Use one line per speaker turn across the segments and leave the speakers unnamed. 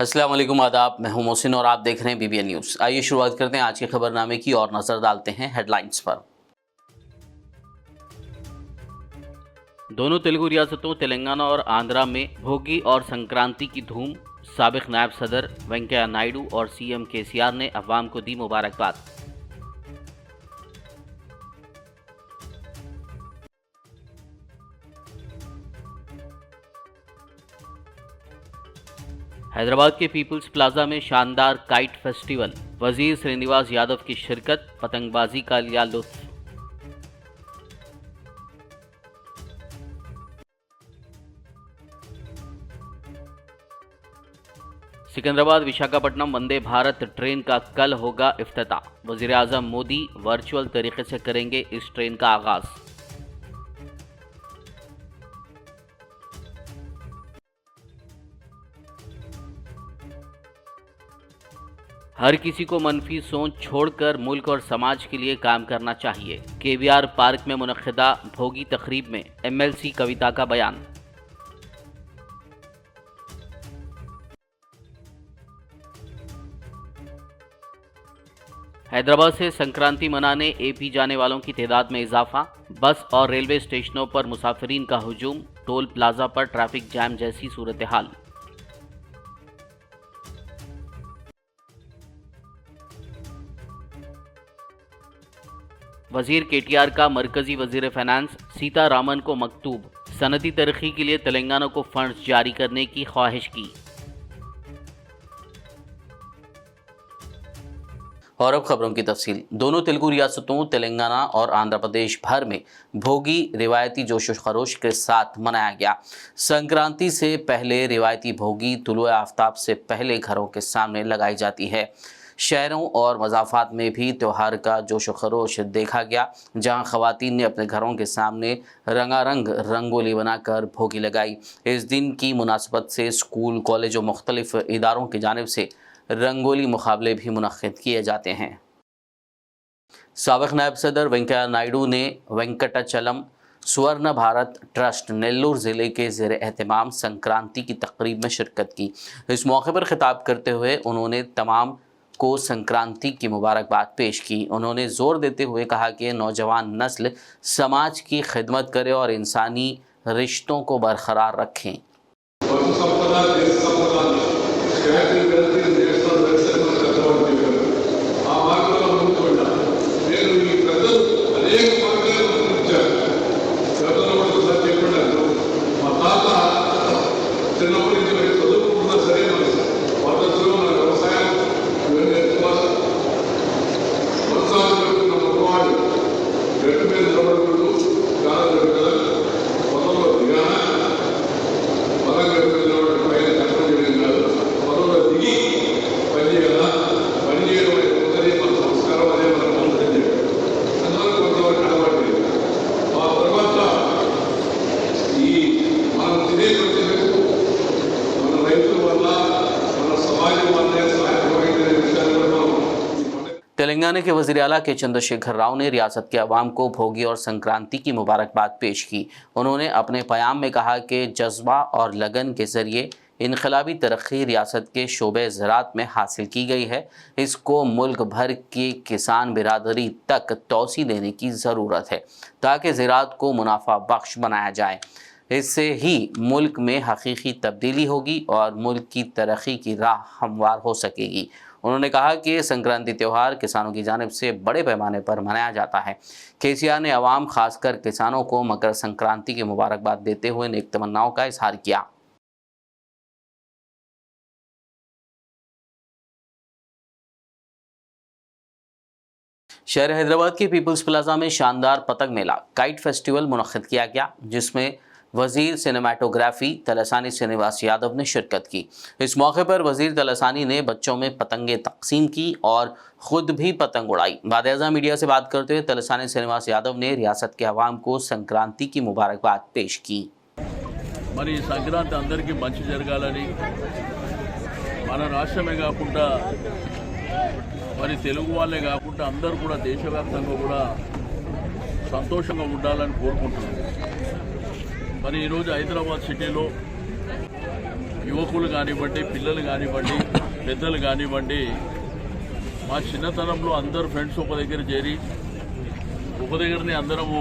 अस्सलाम वालेकुम, आदाब। मैं हूं मोहसिन और आप देख रहे हैं BBN न्यूज़। आइए शुरुआत करते हैं आज के खबरनामे की और नजर डालते हैं हेडलाइंस पर। दोनों तेलुगु रियासतों तेलंगाना और आंध्रा में भोगी और संक्रांति की धूम। साबिक नायब सदर वेंकैया नायडू और CM KCR ने अवाम को दी मुबारकबाद। हैदराबाद के पीपल्स प्लाजा में शानदार काइट फेस्टिवल। वजीर श्रीनिवास यादव की शिरकत, पतंगबाजी का लिया लुत्फ। सिकंदराबाद विशाखापट्टनम वंदे भारत ट्रेन का कल होगा इफ्तिताह। वजीर आजम मोदी वर्चुअल तरीके से करेंगे इस ट्रेन का आगाज। हर किसी को मनफी सोच छोड़कर मुल्क और समाज के लिए काम करना चाहिए। KVR पार्क में मुनक्किदा भोगी तकरीब में MLC कविता का बयान। हैदराबाद से संक्रांति मनाने AP जाने वालों की तादाद में इजाफा। बस और रेलवे स्टेशनों पर मुसाफिरीन का हुजूम। टोल प्लाजा पर ट्रैफिक जैम जैसी सूरत हाल। वजीर KTR का मरकजी वजीर फाइनेंस सीतारामन को मकतूब। सनती तरक्की के लिए तेलंगाना को फंड्स जारी करने की ख्वाहिश की। और अब खबरों की तफसील। दोनों तेलुगु रियासतों तेलंगाना और आंध्र प्रदेश भर में भोगी रिवायती जोश व खरोश के साथ मनाया गया। संक्रांति से पहले रिवायती भोगी तुलुए आफ्ताब से पहले घरों के सामने लगाई जाती है। शहरों और मज़ाफ़ात में भी त्यौहार का जोश व खरोश देखा गया, जहां ख़वातीन ने अपने घरों के सामने रंगारंग रंगोली बनाकर भोगी लगाई। इस दिन की मुनासबत से स्कूल, कॉलेज और मुख्तलिफ इदारों की जानिब से रंगोली मुकाबले भी मुनक्किद किए जाते हैं। साबिक नायब सदर वेंकैया नायडू ने वेंकटाचलम स्वर्ण भारत ट्रस्ट नेल्लोर ज़िले के ज़ेर एहतमाम संक्रांति की तकरीब में शिरकत की। इस मौके पर खिताब करते हुए उन्होंने तमाम को संक्रांति की मुबारकबाद पेश की। उन्होंने ज़ोर देते हुए कहा कि नौजवान नस्ल समाज की खिदमत करे और इंसानी रिश्तों को बरकरार रखें। तेलंगाना के वज़ीर आला के चंद्रशेखर राव ने रियासत के अवाम को भोगी और संक्रांति की मुबारकबाद पेश की। उन्होंने अपने बयान में कहा कि जज्बा और लगन के ज़रिए इनकलाबी तरक्की रियासत के शोबे ज़राअत में हासिल की गई है। इसको मुल्क भर की किसान बिरादरी तक तोसी देने की ज़रूरत है ताकि ज़राअत को मुनाफा बख्श बनाया जाए। इससे ही मुल्क में हकीकी तब्दीली होगी और मुल्क की तरक्की की राह हमवार हो सकेगी। उन्होंने कहा कि संक्रांति त्यौहार किसानों की जानिब से बड़े पैमाने पर मनाया जाता है। KCR ने अवाम खासकर किसानों को मकर संक्रांति की मुबारकबाद देते हुए नेक तमन्नाओं का इजहार किया। शहर हैदराबाद के पीपल्स प्लाजा में शानदार पतंग मेला काइट फेस्टिवल मुनक्किद किया गया, जिसमें वजीर सिनेमाटोग्राफी तलसानी श्रीनिवास यादव ने शिरकत की। इस मौके पर वजीर तलसानी ने बच्चों में पतंगें तकसीम की और ख़ुद भी पतंग उड़ाई। बाद मीडिया से बात करते हुए तलसानी श्रीनिवास यादव ने रियासत के अवाम को संक्रांति की मुबारकबाद पेश की।
మరి సంక్రాంతి అందరికీ మంచి జరగాలని మన రాష్ట్రమే కాకుండా మరి తెలుగు వాళ్ళే కాకుండా అందరూ కూడా దేశవ్యాప్తంగా కూడా సంతోషంగా ఉండాలని కోరుకుంటున్నాను। మరి ఈరోజు హైదరాబాద్ సిటీలో యువకులు కానివ్వండి, పిల్లలు కానివ్వండి, పెద్దలు కానివ్వండి, మా చిన్నతనంలో అందరు ఫ్రెండ్స్ ఒక దగ్గర చేరి ఒక దగ్గరనే అందరము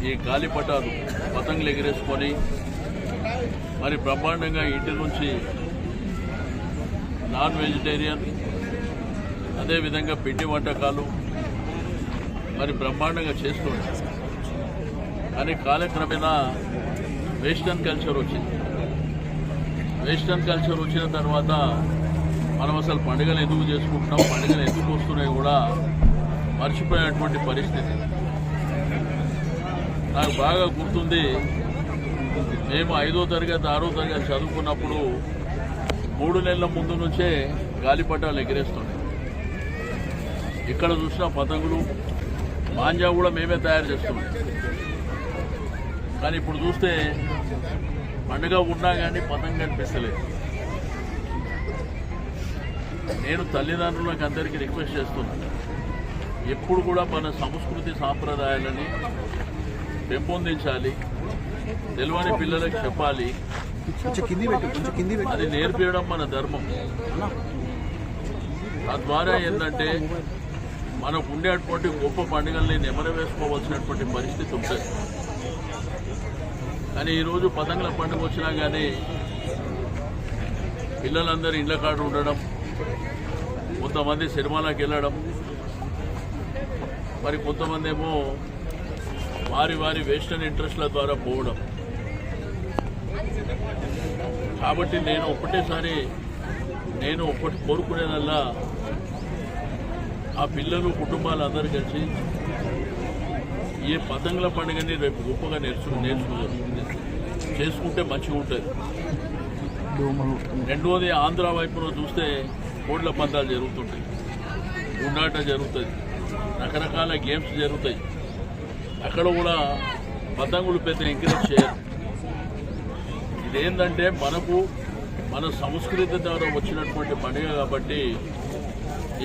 ఈ గాలిపటాలు పతంగులు ఎగిరేసుకొని మరి బ్రహ్మాండంగా ఇంటి నుంచి నాన్ వెజిటేరియన్ అదేవిధంగా పిండి వంటకాలు మరి బ్రహ్మాండంగా చేస్తున్నాం. కానీ కాలక్రమేణా వెస్టర్న్ కల్చర్ వచ్చింది. వెస్టర్న్ కల్చర్ వచ్చిన తర్వాత మనం అసలు పండుగలు ఎందుకు చేసుకుంటున్నాం, పండుగలు ఎందుకు వస్తున్నాయి కూడా మర్చిపోయినటువంటి పరిస్థితి. నాకు బాగా గుర్తుంది, మేము 5వ తరగతి 6వ తరగతి చదువుకున్నప్పుడు 3 నెలల ముందు నుంచే గాలిపటాలు ఎగిరేస్తున్నాయి. ఇక్కడ చూసిన పతంగులు మాంజా కూడా మేమే తయారు చేస్తున్నాం. కానీ ఇప్పుడు చూస్తే పండుగ ఉన్నా కానీ పతంగ కనిపిస్తలేదు. నేను తల్లిదండ్రులకు అందరికీ రిక్వెస్ట్ చేస్తున్నాను, ఎప్పుడు కూడా మన సంస్కృతి సాంప్రదాయాలని పెంపొందించాలి, తెలియని పిల్లలకు చెప్పాలి, అది నేర్పించడం మన ధర్మం. తద్వారా ఏంటంటే మనకు ఉండేటువంటి గొప్ప పండుగల్ని నెమరవేసుకోవాల్సినటువంటి పరిస్థితి ఉంటుంది. కానీ ఈరోజు పతంగుల పండుగ వచ్చినా కానీ పిల్లలందరూ ఇళ్ల కాడ ఉండడం, కొంతమంది సినిమాలకు వెళ్ళడం, మరి కొంతమంది ఏమో వారి వారి వెస్టర్న్ ఇంట్రెస్ట్ల ద్వారా పోవడం. కాబట్టి నేను ఒకటి కోరుకునేదల్లా ఆ పిల్లలు కుటుంబాలు అందరూ కలిసి ఈ పతంగుల పండుగని రేపు గొప్పగా నేర్చుకుంటారు, చేసుకుంటే మంచిగా ఉంటుంది. రెండోది ఆంధ్ర వైపులో చూస్తే కోడ్ల పందాలు జరుగుతుంటాయి, గుండాట జరుగుతుంది, రకరకాల గేమ్స్ జరుగుతాయి. అక్కడ కూడా పతంగులు పెద్ద ఎంకరేజ్ చేయరు. ఇదేంటంటే మన సంస్కృతి ద్వారా వచ్చినటువంటి పండుగ కాబట్టి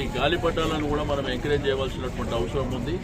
ఈ గాలిపటాలను కూడా మనం ఎంకరేజ్ చేయవలసినటువంటి అవసరం ఉంది.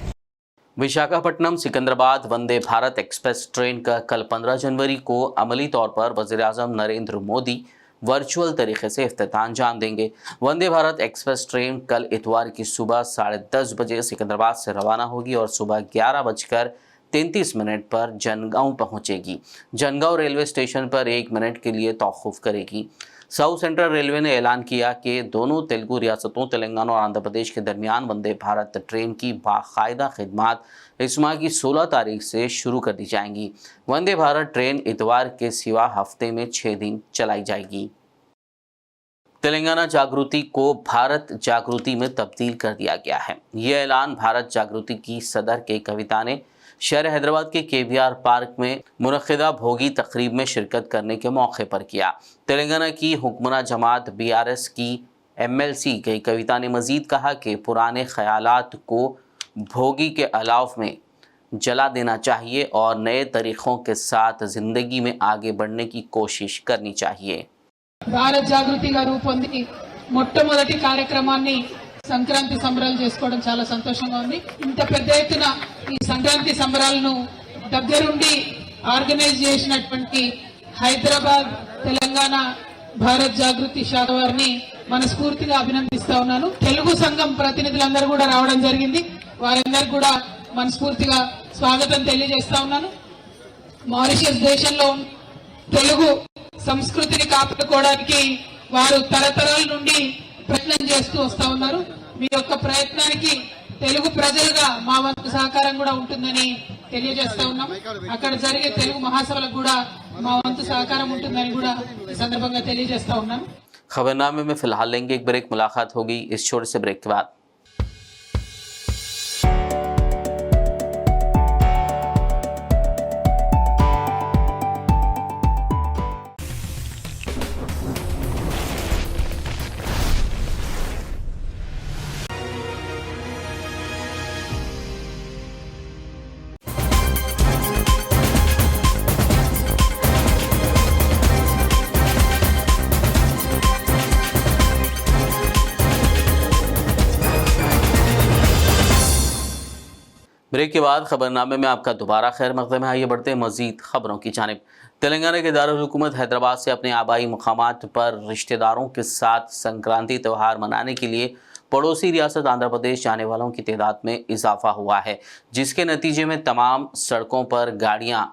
विशाखापट्टनम सिकंदराबाद वंदे भारत एक्सप्रेस ट्रेन का कल 15 जनवरी को अमली तौर पर वज़ीर-ए-आज़म नरेंद्र मोदी वर्चुअल तरीके से इफ्तिताह अंजाम देंगे। वंदे भारत एक्सप्रेस ट्रेन कल इतवार की सुबह 10:30 बजे सिकंदराबाद से रवाना होगी और सुबह 11:33 पर जनगांव पहुंचेगी। जनगांव रेलवे स्टेशन पर 1 मिनट के लिए तौक़ुफ़ करेगी। साउथ सेंट्रल रेलवे ने ऐलान किया कि दोनों तेलुगु रियासतों तेलंगाना और आंध्र प्रदेश के दरमियान वंदे भारत ट्रेन की बाकायदा खिदमात इस माह की 16 तारीख से शुरू कर दी जाएंगी। वंदे भारत ट्रेन इतवार के सिवा हफ्ते में 6 दिन चलाई जाएगी। तेलंगाना जागृति को भारत जागृति में तब्दील कर दिया गया है। ये ऐलान भारत जागृति की सदर के कविता ने शहर हैदराबाद के KBR पार्क में मुनक़िदा भोगी तकरीब में शिरकत करने के मौके पर किया। तेलंगाना की हुक्मरान जमात BRS की MLC की कविता ने मज़ीद कहा कि पुराने ख़यालात को भोगी के अलाव में जला देना चाहिए और नए तरीक़ों के साथ ज़िंदगी में आगे बढ़ने की कोशिश करनी चाहिए।
భారత్ జాగృతిగా రూపొంది మొట్టమొదటి కార్యక్రమాన్ని సంక్రాంతి సంబరాలు చేసుకోవడం చాలా సంతోషంగా ఉంది. ఇంత పెద్ద ఎత్తున ఈ సంక్రాంతి సంబరాలను దగ్గరుండి ఆర్గనైజ్ చేసినటువంటి హైదరాబాద్ తెలంగాణ భారత్ జాగృతి శాఖ వారిని మనస్ఫూర్తిగా అభినందిస్తా ఉన్నాను. తెలుగు సంఘం ప్రతినిధులందరూ కూడా రావడం జరిగింది. వారందరికీ కూడా మనస్ఫూర్తిగా స్వాగతం తెలియజేస్తా ఉన్నాను. మారిషస్ దేశంలో తెలుగు సంస్కృతిని కాపాడుకోవడానికి వారు తరతరాల నుండి ప్రయత్నం చేస్తూ వస్తా ఉన్నారు. మీ యొక్క ప్రయత్నానికి తెలుగు ప్రజలుగా మా వంతు సహకారం కూడా ఉంటుందని తెలియజేస్తా ఉన్నాం. అక్కడ జరిగే తెలుగు మహాసభలకు కూడా మా వంతు సహకారం ఉంటుందని కూడా ఈ సందర్భంగా తెలియజేస్తా ఉన్నాను.
खबरनामे में फिलहाल लेंगे एक ब्रेक। मुलाकात होगी इस छोटे से ब्रेक के बाद। ब्रेक के बाद खबरनामे में आपका दोबारा खैर मकदम है। आइए बढ़ते हैं मजीद खबरों की जानिब। तेलंगाना के दारुल हुकूमत हैदराबाद से अपने आबाई मकामात पर रिश्तेदारों के साथ संक्रांति त्यौहार मनाने के लिए पड़ोसी रियासत आंध्र प्रदेश जाने वालों की तादाद में इजाफा हुआ है, जिसके नतीजे में तमाम सड़कों पर गाड़ियां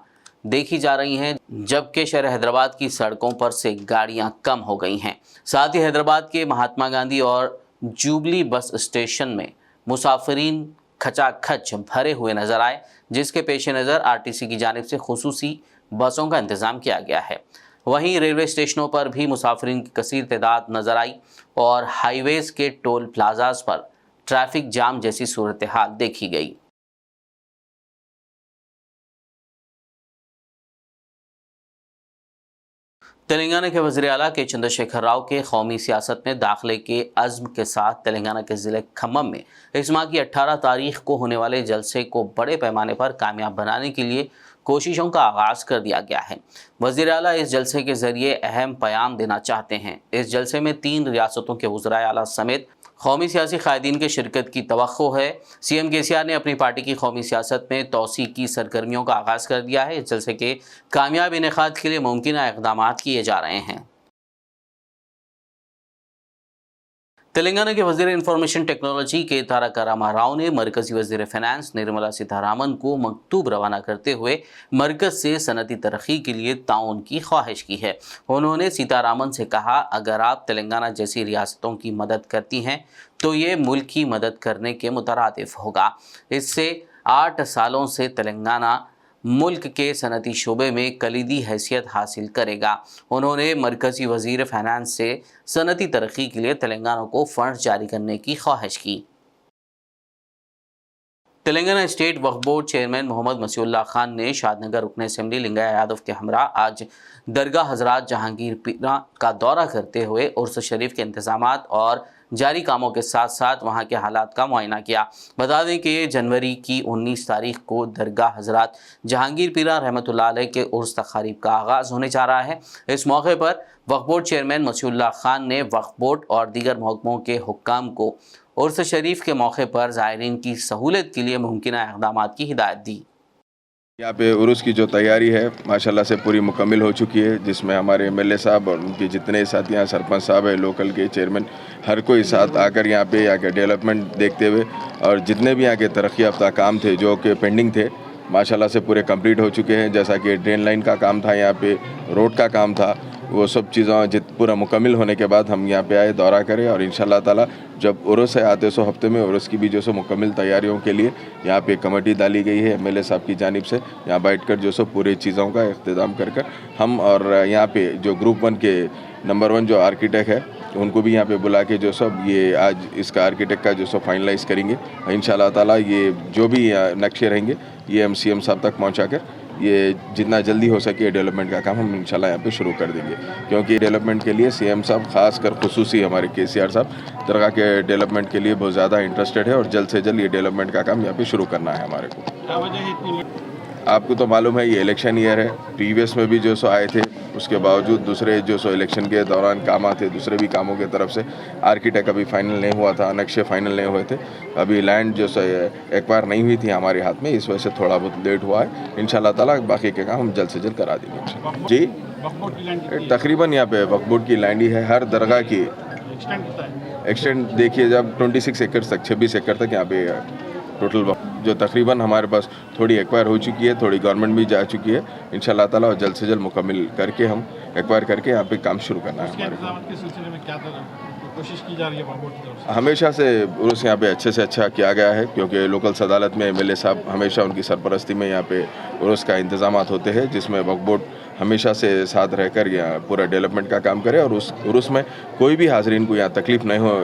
देखी जा रही हैं, जबकि शहर हैदराबाद की सड़कों पर से गाड़ियां कम हो गई हैं। साथ ही हैदराबाद के महात्मा गांधी और जुबली बस स्टेशन में मुसाफिरीन खचाखच भरे हुए नजर आए, जिसके पेश नज़र आरटीसी की जानिब से खुसूसी बसों का इंतज़ाम किया गया है। वहीं रेलवे स्टेशनों पर भी मुसाफिरीन की कसीर तादाद नजर आई और हाईवेज के टोल प्लाजाज पर ट्रैफिक जाम जैसी सूरत हाल देखी गई। तेलंगाना के वज़ीर आला के चंद्रशेखर राव के कौमी सियासत में दाखिले के अज़्म के साथ तेलंगाना के ज़िले खम्मम में इस माह की 18 तारीख को होने वाले जलसे को बड़े पैमाने पर कामयाब बनाने के लिए कोशिशों का आगाज़ कर दिया गया है। वज़ीर आला इस जलसे के ज़रिए अहम पैगाम देना चाहते हैं। इस जलसे में 3 रियासतों के वज़राए आला समेत कौमी सियासी कायदीन के शिरकत की तवक्को है। CM KCR ने अपनी पार्टी की कौमी सियासत में तोसी की सरगर्मियों का आगाज़ कर दिया है। इस जलसे के कामयाब इनेकाद के लिए मुमकिन इक़दामात किए जा रहे हैं। तेलंगाना के वज़ीर इंफॉर्मेशन टेक्नोलॉजी के तारक रामाराव ने मरकज़ी वज़ीर फ़ाइनेंस निर्मला सीतारामन को मकतूब रवाना करते हुए मरकज़ से सनती तरक्की के लिए ताउन की ख्वाहिश की है। उन्होंने सीतारामन से कहा, अगर आप तेलंगाना जैसी रियासतों की मदद करती हैं तो ये मुल्क की मदद करने के मुतरादिफ होगा। इससे 8 सालों से तेलंगाना मुल्क के सनती शोबे में कलीदी हैसियत हासिल करेगा। उन्होंने मरकज़ी वज़ीर फ़ाइनेंस से सनती तरक्की के लिए तेलंगाना को फ़ंड जारी करने की ख्वाहिश की। तेलंगाना स्टेट वक्फ बोर्ड चेयरमैन मोहम्मद मसीउल्लाह खान ने शादनगर रुकन असेंबली लिंगाया यादव के हमरा आज दरगाह हज़रात जहांगीर पीरा का दौरा करते हुए उर्स शरीफ के इंतज़ामात और जारी कामों के साथ साथ वहां के हालात का मुआयना किया। बता दें कि जनवरी की 19 तारीख को दरगाह हज़रात जहांगीर पीरा रहमतुल्लाह अलैह के उर्स तक़रीब का आगाज़ होने जा रहा है। इस मौके पर वक्फ बोर्ड चेयरमैन मसीउल्लाह खान ने वक्फ बोर्ड और दीगर महकमों के हुक्काम को उर्स शरीफ के मौके पर ज़ायरीन की सहूलत के लिए मुमकिन इक़दामात की हिदायत दी।
यहाँ पे उर्स की जो तैयारी है माशाल्लाह से पूरी मुकम्मल हो चुकी है, जिसमें हमारे MLA साहब और उनके जितने साथियाँ सरपंच साहब है, लोकल के चेयरमैन, हर कोई साथ आकर यहाँ पे यहाँ के डेवलपमेंट देखते हुए और जितने भी यहाँ के तरक्की याफ्ता काम थे जो कि पेंडिंग थे माशाल्लाह से पूरे कंप्लीट हो चुके हैं। जैसा कि ड्रेन लाइन का काम था, यहाँ पे रोड का काम था, वो सब चीज़ें पूरा मुकम्मल होने के बाद हम यहाँ पे आए, दौरा करें और इंशाल्लाह ताला जब उर्स है आते सो हफ्ते में उर्स की भी जो सो मुकम्मल तैयारियों के लिए यहाँ पे कमेटी डाली गई है MLA साहब की जानिब से। यहाँ बैठकर जो सो पूरी चीज़ों का इंतज़ाम कर हम और यहाँ पे जो ग्रुप 1 के नंबर 1 जो आर्किटेक्ट है उनको भी यहाँ पे बुला के जो सब ये आज इसका आर्किटेक्ट का जो सो फाइनलाइज़ करेंगे। इंशाल्लाह ताला ये जो भी नक्शे रहेंगे ये हम CM साहब तक पहुँचा कर ये जितना जल्दी हो सके डेवलपमेंट का काम हम इंशाल्लाह यहाँ पे शुरू कर देंगे, क्योंकि डेवलपमेंट के लिए CM साहब खास कर खुसूसी हमारे KCR साहब दरगाह के डेवलपमेंट के लिए बहुत ज़्यादा इंटरेस्टेड है और जल्द से जल्द ये डेवलपमेंट का काम यहाँ पे शुरू करना है हमारे को। आपको तो मालूम है ये इलेक्शन ईयर है, प्रीवियस में भी जो सो आए थे, उसके बावजूद दूसरे जो सो इलेक्शन के दौरान काम आते दूसरे भी कामों के तरफ से आर्किटेक्ट अभी फाइनल नहीं हुआ था, नक्शे फाइनल नहीं हुए थे, अभी लैंड जो सो एक्वायर नहीं हुई थी हमारे हाथ में, इस वजह से थोड़ा बहुत लेट हुआ है। इंशाल्लाह ताला बाकी के काम हम जल्द से जल्द करा देंगे। जी तकरीबन यहाँ पे वक्फ बोर्ड की लैंड ही है, हर दरगाह की एक्सटेंड देखिए जब 26 एकड़ तक 26 एकड़ तक यहाँ पे टोटल जो तकरीबन हमारे पास थोड़ी एक्वायर हो चुकी है, थोड़ी गवर्नमेंट भी जा चुकी है। इंशाल्लाह ताला और जल्द से जल्द मुकम्मल करके हम एक्वायर करके यहाँ पे काम शुरू करना है।
कोशिश की जा रही है
हमेशा से उर्स यहाँ पे अच्छे से अच्छा किया गया है, क्योंकि लोकल सदालत में MLA साहब हमेशा उनकी सरपरस्ती में यहाँ पे उर्स का इंतजामात होते हैं, जिसमें वक्फ बोर्ड हमेशा से साथ रहकर यहाँ पूरा डेवलपमेंट का काम करे और उस उर्स में कोई भी हाजरीन को यहाँ तकलीफ़ नहीं हो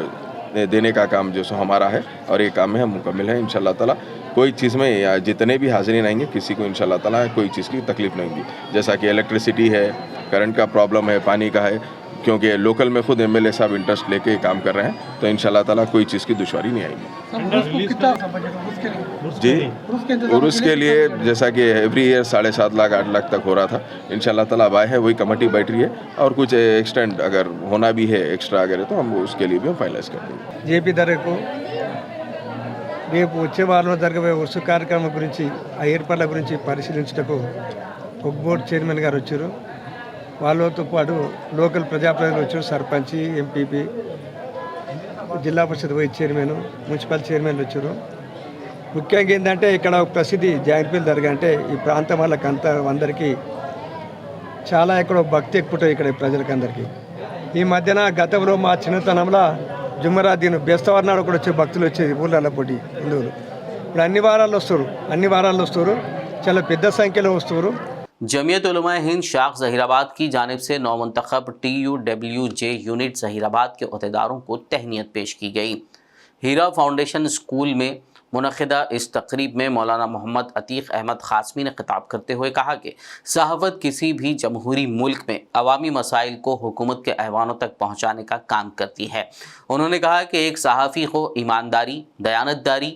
देने का काम जो सो हमारा है और ये काम में हम मुकम्मल है। इंशाल्लाह ताला कोई चीज़ में या जितने भी हाजरीन आएंगे किसी को इंशाल्लाह ताला कोई चीज़ की तकलीफ़ नहीं होगी, जैसा कि इलेक्ट्रिसिटी है, करंट का प्रॉब्लम है, पानी का है, क्योंकि लोकल में खुद MLA साहब इंटरेस्ट लेके काम कर रहे हैं, तो इंशाल्लाह ताला कोई चीज़ की दुश्वारी नहीं आएगी। जी उर्स के लिए जैसा कि एवरी ईयर 7.5 लाख 8 लाख तक हो रहा था, इंशाल्लाह ताला अब आए हैं, वही कमेटी बैठ रही है और कुछ एक्सटेंड अगर होना भी है एक्स्ट्रा अगर है तो हम उसके लिए भी हम फाइनलाइज कर देंगे।
JP दरे को రేపు వచ్చే వారంలో జరగబోయే ఉత్సవ కార్యక్రమం గురించి ఆ ఏర్పాట్ల గురించి పరిశీలించటకు ఒక బోర్డు చైర్మన్ గారు వచ్చారు. వాళ్ళతో పాటు లోకల్ ప్రజాప్రతినిధులు వచ్చారు, సర్పంచ్, ఎంపీపీ, జిల్లా పరిషత్ వైస్ చైర్మన్, మున్సిపల్ చైర్మన్లు వచ్చారు. ముఖ్యంగా ఏంటంటే ఇక్కడ ఒక ప్రసిద్ధి జాయింట్పల్లి దర్గా అంటే ఈ ప్రాంతం వాళ్ళకంతా అందరికీ చాలా ఇక్కడ భక్తి ఎక్కువ ఇక్కడ ప్రజలకందరికీ. ఈ మధ్యన గతంలో మా చిన్నతనంలో జుమ్మరాద్దీన్ బేస్తవారి నాడు కూడా వచ్చే భక్తులు వచ్చేది ఊళ్ళల్లో పోటీ హిందువులు. ఇప్పుడు అన్ని వారాల్లో వస్తారు, చాలా పెద్ద సంఖ్యలో వస్తారు.
जमीयत उलमा हिंद शाख जहीराबाद की जानिब से नौमुंतखब TUWJ यूनिट जहीराबाद के अहदेदारों को तहनीत पेश की गई। हीरा फाउंडेशन स्कूल में मुनक़िदा इस तकरीब में मौलाना मोहम्मद अतीक़ अहमद ख़ासमी ने खिताब करते हुए कहा कि सहाफ़त किसी भी जमहूरी मुल्क में अवामी मसाइल को हुकूमत के ऐवानों तक पहुँचाने का काम करती है। उन्होंने कहा कि एक सहाफ़ी को ईमानदारी, दयानतदारी,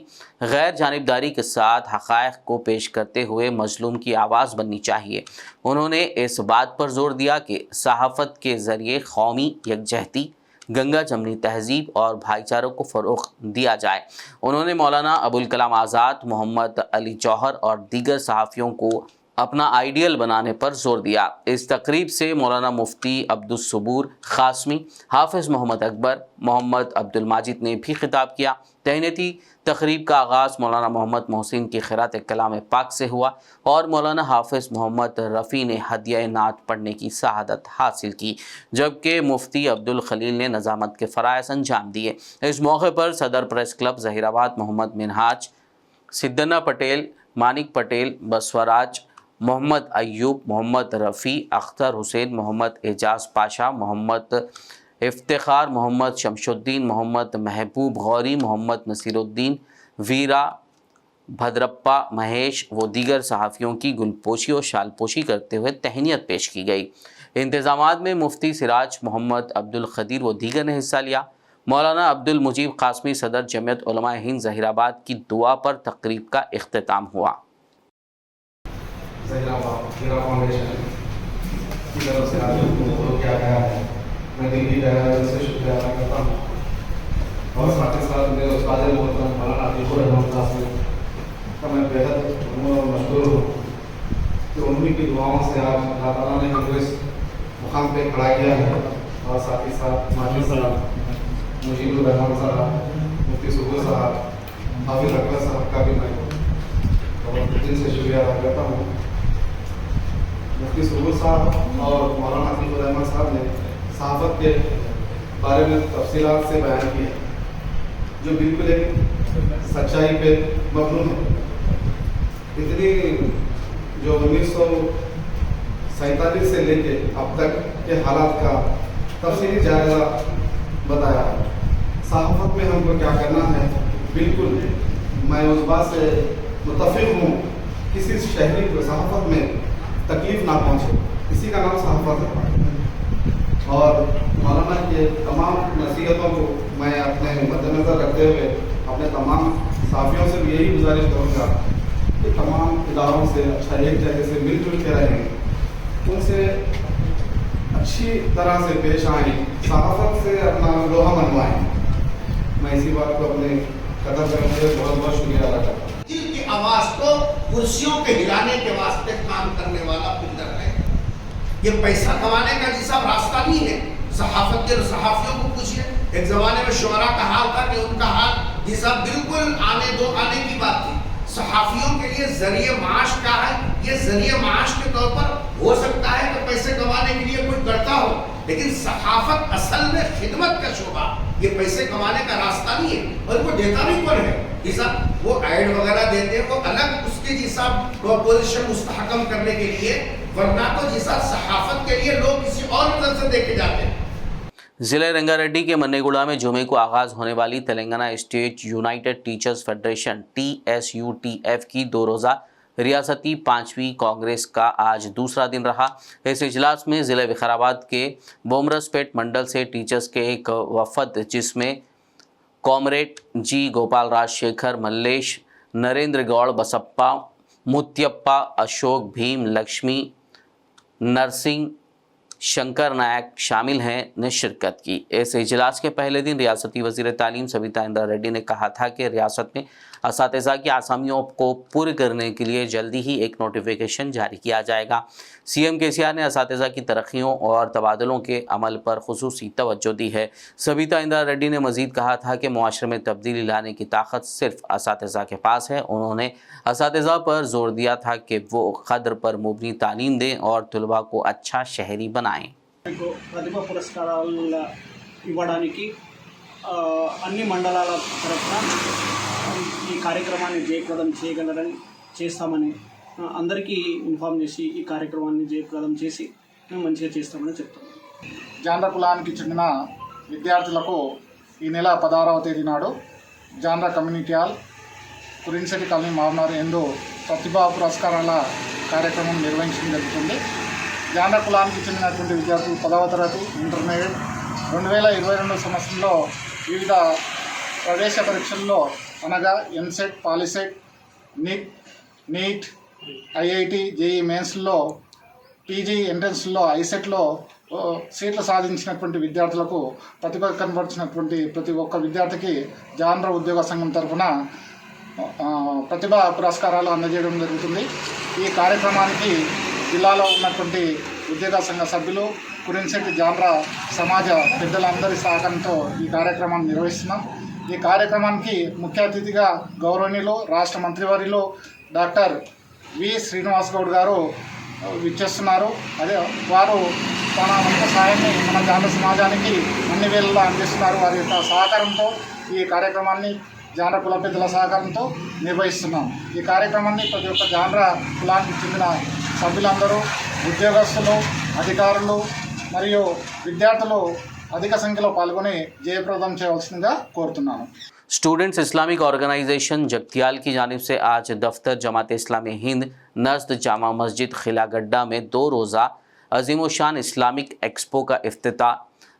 गैर जानिबदारी के साथ हक़ाइक़ को पेश करते हुए मज़लूम की आवाज़ बननी चाहिए। उन्होंने इस बात पर जोर दिया कि सहाफ़त के ज़रिए कौमी यकजहती, गंगा जमनी तहजीब और भाईचारों को फ़रोग़ दिया जाए। उन्होंने मौलाना अबुल कलाम आज़ाद, मोहम्मद अली जौहर और दीगर सहाफ़ियों को अपना आइडियल बनाने पर जोर दिया। इस तकरीब से मौलाना मुफ्ती अब्दुस सबूर ख़ासमी, हाफ़िज़ मोहम्मद अकबर, मोहम्मद अब्दुल माजिद ने भी खिताब किया। तहनीती तकरीब का आगाज़ मौलाना मोहम्मद मोहसिन की ख़िरात कलाम पाक से हुआ और मौलाना हाफ़िज़ मोहम्मद रफ़ी ने हदिया नात पढ़ने की शहादत हासिल की, जबकि मुफ्ती अब्दुल खलील ने नज़ामत के फ़राइज़ अंजाम दिए। इस मौके पर सदर प्रेस क्लब जहीराबाद मोहम्मद मिनहाज, सिद्दना पटेल, मानिक पटेल, बसवराज, मोहम्मद अयूब, मोहम्मद रफ़ी, अख्तर हुसैन, मोहम्मद एजाज पाशा, मोहम्मद इफ्तिखार, मोहम्मद शमशुद्दीन, मोहम्मद महबूब गौरी, मोहम्मद नसीरुद्दीन, वीरा, भद्रप्पा, महेश व दीगर सहाफ़ियों की गुलपोशी और शालपोशी करते हुए तहनीत पेश की गई। इंतज़ामात में मुफ्ती सिराज, मोहम्मद अब्दुल खदीर व दीगर ने हिस्सा लिया। मौलाना अब्दुल मुजीब क़ासमी सदर जमीयत उलमा हिंद जहीराबाद की दुआ पर तकरीब का इख्तिताम हुआ।
हीरा फाउंडेशन की तरफ से आज को किया गया है, मैं दिल्ली दिल से शुक्रिया अदा करता हूँ। और साथ ही साथ मेरे उस्ताद मोहतरम मौलाना अतीक़ अहमद ख़ासमी का मैं बेहद मशहूर हूँ कि उन्हीं की दुआओं से आज अल्लाह ताला ने हमको इस मुकाम पे खड़ा किया है। और साथ ही साथ माजिद साहब, मुजीबुर रहमान साहब, मुफ्ती सबूर साहब, हाफिज़ अकबर साहब का भी मैं बहुत दिल से शुक्रिया अदा करता हूँ। मुफ्ती सबूर साहब और मौलाना अतीक़ अहमद साहब ने सहाफ़त के बारे में तफसीलात से बयान किया जो बिल्कुल एक सच्चाई पे मबनी है। इतनी जो 1947 से लेके अब तक के हालात का तफसीली जायज़ा बताया। सहाफ़त में हमको क्या करना है, बिल्कुल मैं उस बात से मुत्तफ़िक़ हूँ, किसी शहरी को सहाफ़त में तकलीफ़ ना पहुँचे, इसी का नाम सहाफ़त है। और मौलाना के तमाम नसीहतों को मैं अपने मद्देनज़र रखते हुए अपने तमाम साथियों से भी यही गुजारिश करूँगा कि तमाम इदारों से अच्छा एक जगह से मिलजुल के रहें, उनसे अच्छी तरह से पेश आएँ, सहाफ़त से अपना लोहा मनवाएँ। मैं इसी बात को अपने कदम करते हुए बहुत बहुत शुक्रिया अदा करता हूँ।
दिल की आवाज़ को कुर्सियों के हिलाने के वास्ते काम करने वाला पिंडर है। ये पैसा कमाने का जी साहब रास्ता नहीं है। सहाफ़त के सहाफ़ियों को पूछिए, एक ज़माने में शुअरा का हाल था कि उनका हाल जी साहब बिल्कुल आने की बात थी। सहाफ़ियों के लिए ज़रिए माश क्या है, ये ज़रिए माश के तौर पर हो सकता है कि पैसे कमाने के लिए कोई करता हो, लेकिन सहाफ़त असल में खिदमत का शोबा, ये पैसे कमाने का रास्ता नहीं है। और वो देता भी कौन है जी साहब, वो ऐड वगैरह देते हैं, वो अलग उसके जी साहब पोजीशन मुस्तहकम करने के लिए, वरना तो जी साहब सहाफ़त के लिए लोग किसी और नज़र से देखे जाते हैं।
ज़िले रंगारेड्डी के मन्नेगुड़ा में जुमे को आगाज़ होने वाली Telangana state United teachers federation TSUTF की 2 रोज़ा रियासती 5वीं कांग्रेस का आज दूसरा दिन रहा। इस इजलास में ज़िले विकाराबाद के बोमरसपेट मंडल से टीचर्स के एक वफद जिसमें कॉमरेड जी गोपाल राजशेखर, मल्लेश, नरेंद्र गौड़, बसप्पा, मुत्यप्पा, अशोक, भीम, लक्ष्मी, नरसिंह, शंकर नायक शामिल हैं ने शिरकत की। इस इजलास के पहले दिन रियासती वजीर तालीम सविता इंद्रा रेड्डी ने कहा था कि रियासत में असातिज़ा की आसामियों को पूरी करने के लिए जल्दी ही एक नोटिफिकेशन जारी किया जाएगा। सीएम केसीआर ने असातिज़ा की तरक्कियों और तबादलों के अमल पर खुसूसी तवज्जो दी है। सविता इंद्रा रेड्डी ने मजीद कहा था कि मुआशरे में तब्दीली लाने की ताकत सिर्फ असातिज़ा के पास है। उन्होंने असातिज़ा पर जोर दिया था कि वो क़द्र पर मुबनी तालीम दें और तलबा को अच्छा शहरी बनाएं।
ప్రతిభ పురస్కారాలు ఇవ్వడానికి అన్ని మండలాల తరఫున ఈ కార్యక్రమాన్ని జయప్రదం చేయగలరని చేస్తామని అందరికీ ఇన్ఫార్మ్ చేసి ఈ కార్యక్రమాన్ని జయప్రదం చేసి మేము మంచిగా చేస్తామని చెప్తాం.
జాన్రా కులానికి చెందిన విద్యార్థులకు ఈ నెల 16వ తేదీ నాడు జాన్రా కమ్యూనిటీ హాల్ కురిన్సెట్టి కాలనీ మామనారు ఎందు ప్రతిభా పురస్కారాల కార్యక్రమం నిర్వహించడం జరుగుతుంది. జాన్రా కులానికి చెందినటువంటి విద్యార్థులు 10వ తరగతి ఇంటర్మీడియట్ 2022 సంవత్సరంలో వివిధ ప్రవేశ పరీక్షల్లో అనగా EAMCET, POLYCET, NEET, IIT, JEE మెయిన్స్లో, పీజీ ఎంట్రన్స్లో, ఐసెట్లో సీట్లు సాధించినటువంటి విద్యార్థులకు ప్రతిభ కనబరిచినటువంటి ప్రతి ఒక్క విద్యార్థికి జాన్రా ఉద్యోగ సంఘం తరఫున ప్రతిభా పురస్కారాలు అందజేయడం జరుగుతుంది. ఈ కార్యక్రమానికి జిల్లాలో ఉన్నటువంటి ఉద్యోగ సంఘ సభ్యులు, కురిన్సెట్టి జాన్రా సమాజ పెద్దలందరి సహకారంతో ఈ కార్యక్రమాన్ని నిర్వహిస్తున్నాం. ఈ కార్యక్రమానికి ముఖ్య అతిథిగా గౌరవనీయులు రాష్ట్ర మంత్రివర్యులు డాక్టర్ వి శ్రీనివాస్ గౌడ్ గారు విచ్చేస్తున్నారు. అదే వారు తన వంతు సాయాన్ని మన జాన్రా సమాజానికి అన్ని వేళలా అందిస్తున్నారు. వారి యొక్క సహకారంతో ఈ కార్యక్రమాన్ని జాన్రా కుల పెద్దల సహకారంతో నిర్వహిస్తున్నాం. ఈ కార్యక్రమాన్ని ప్రతి ఒక్క జాన్రా కులానికి చెందిన సభ్యులందరూ, ఉద్యోగస్తులు, అధికారులు మరియు విద్యార్థులు అధిక సంఖ్యలో పాల్గొని జయప్రదం చేయవలసిందిగా కోరుతున్నాను.
स्टूडेंट्स इस्लामिक ऑर्गेनाइजेशन जगतियाल की जानिब से आज दफ्तर जमात इस्लामी हिंद नज़द जामा मस्जिद खिलागड्डा में 2 रोज़ा अजीमोशान इस्लामिक एक्सपो का इफ्तिताह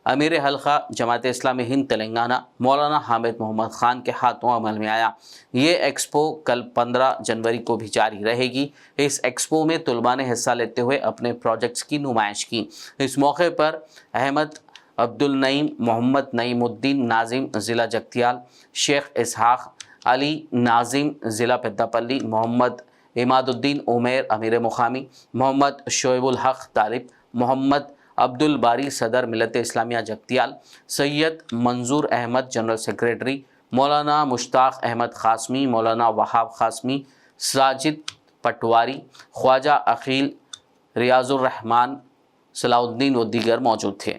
अमीर हल्का जमात इस्लामी हिंद तेलंगाना मौलाना हामिद मोहम्मद ख़ान के हाथों अमल में आया। ये एक्सपो कल 15 जनवरी को भी जारी रहेगी। इस एक्सपो में तलबा ने हिस्सा लेते हुए अपने प्रोजेक्ट्स की नुमाइश की। इस मौके पर अहमद अब्दुल नईम, मोहम्मद नईमुद्दीन नाजिम ज़िला जगतियाल, शेख इसहाक अली नाजिम ज़िला पेद्दापल्ली, मोहम्मद इमादुद्दीन उमेर अमीर मुकामी, मोहम्मद शोएबुल हक तालिब, मोहम्मद अब्दुल बारी सदर मिलत इस्लामिया जगतियाल, सैयद मंजूर अहमद जनरल सेक्रेटरी, मौलाना मुश्ताक अहमद ख़ासमी, मौलाना वहाब ख़ासमी, साजिद पटवारी, ख्वाजा अकील, रियाजुर रहमान, सलाउद्दीन व दीगर मौजूद थे।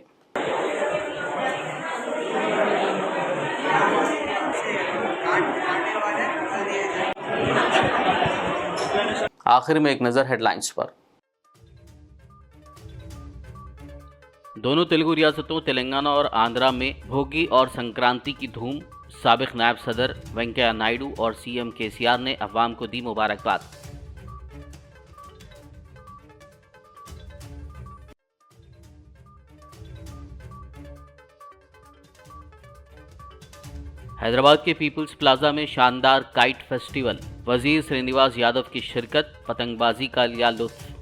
आखिर में एक नज़र हेडलाइंस पर। दोनों तेलुगु रियासतों तेलंगाना और आंध्रा में भोगी और संक्रांति की धूम। साबिक नायब सदर वेंकैया नायडू और सीएम केसीआर ने अवाम को दी मुबारकबाद। हैदराबाद के पीपल्स प्लाजा में शानदार काइट फेस्टिवल। वजीर श्रीनिवास यादव की शिरकत, पतंगबाजी का लिया लुत्फ।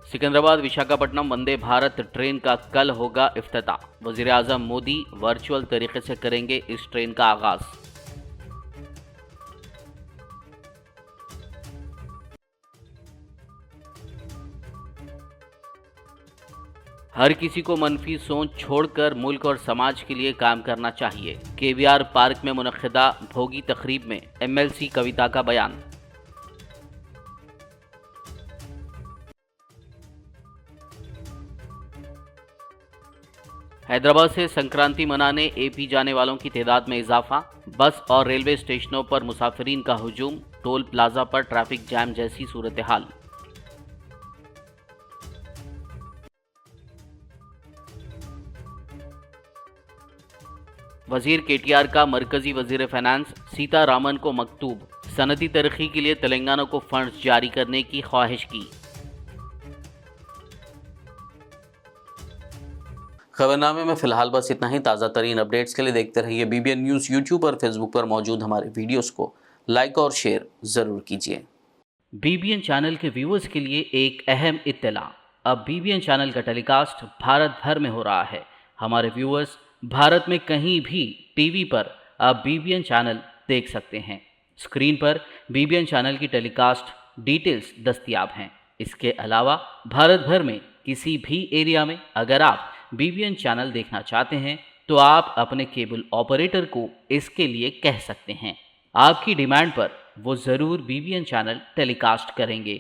सिकंदराबाद विशाखापट्टनम वंदे भारत ट्रेन का कल होगा इफ्तिताह। वजीर आजम मोदी वर्चुअल तरीके से करेंगे इस ट्रेन का आगाज। हर किसी को मनफी सोच छोड़कर मुल्क और समाज के लिए काम करना चाहिए। केवीआर पार्क में मुनक्किदा भोगी तकरीब में एमएलसी कविता का बयान। हैदराबाद से संक्रांति मनाने एपी जाने वालों की तादाद में इजाफा। बस और रेलवे स्टेशनों पर मुसाफिरीन का हुजूम। टोल प्लाजा पर ट्रैफिक जैम जैसी सूरत हाल। वजीर केटीआर का मरकजी वजीर फाइनेंस सीतारामन को मकतूब। सनती तरक्की के लिए तेलंगाना को फंड्स जारी करने की ख्वाहिश की। खबरनामे में फिलहाल बस इतना ही। ताज़ा तरीन अपडेट्स के लिए देखते रहिए BBN न्यूज़। यूट्यूब और फेसबुक पर मौजूद हमारे वीडियोस को लाइक और शेयर ज़रूर कीजिए। BBN चैनल के व्यूअर्स के लिए एक अहम इत्तला। अब BBN चैनल का टेलीकास्ट भारत भर में हो रहा है। हमारे व्यूअर्स भारत में कहीं भी टीवी पर अब BBN चैनल देख सकते हैं। स्क्रीन पर BBN चैनल की टेलीकास्ट डिटेल्स दस्तयाब हैं। इसके अलावा भारत भर में किसी भी एरिया में अगर आप BBN चैनल देखना चाहते हैं तो आप अपने केबल ऑपरेटर को इसके लिए कह सकते हैं। आपकी डिमांड पर वो ज़रूर BBN चैनल टेलीकास्ट करेंगे,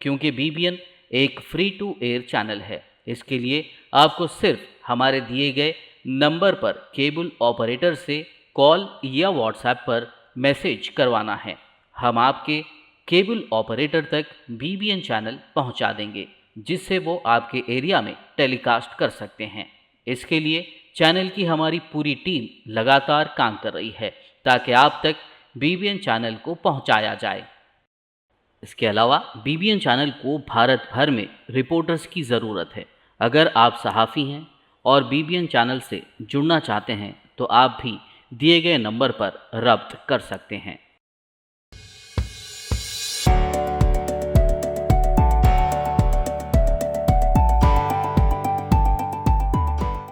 क्योंकि BBN एक फ्री टू एयर चैनल है। इसके लिए आपको सिर्फ हमारे दिए गए नंबर पर केबल ऑपरेटर से कॉल या व्हाट्सएप पर मैसेज करवाना है। हम आपके केबल ऑपरेटर तक BBN चैनल पहुंचा देंगे, जिससे वो आपके एरिया में टेलीकास्ट कर सकते हैं। इसके लिए चैनल की हमारी पूरी टीम लगातार काम कर रही है ताकि आप तक BBN चैनल को पहुंचाया जाए। इसके अलावा BBN चैनल को भारत भर में रिपोर्टर्स की ज़रूरत है। अगर आप सहाफ़ी हैं और BBN चैनल से जुड़ना चाहते हैं तो आप भी दिए गए नंबर पर रब्त कर सकते हैं।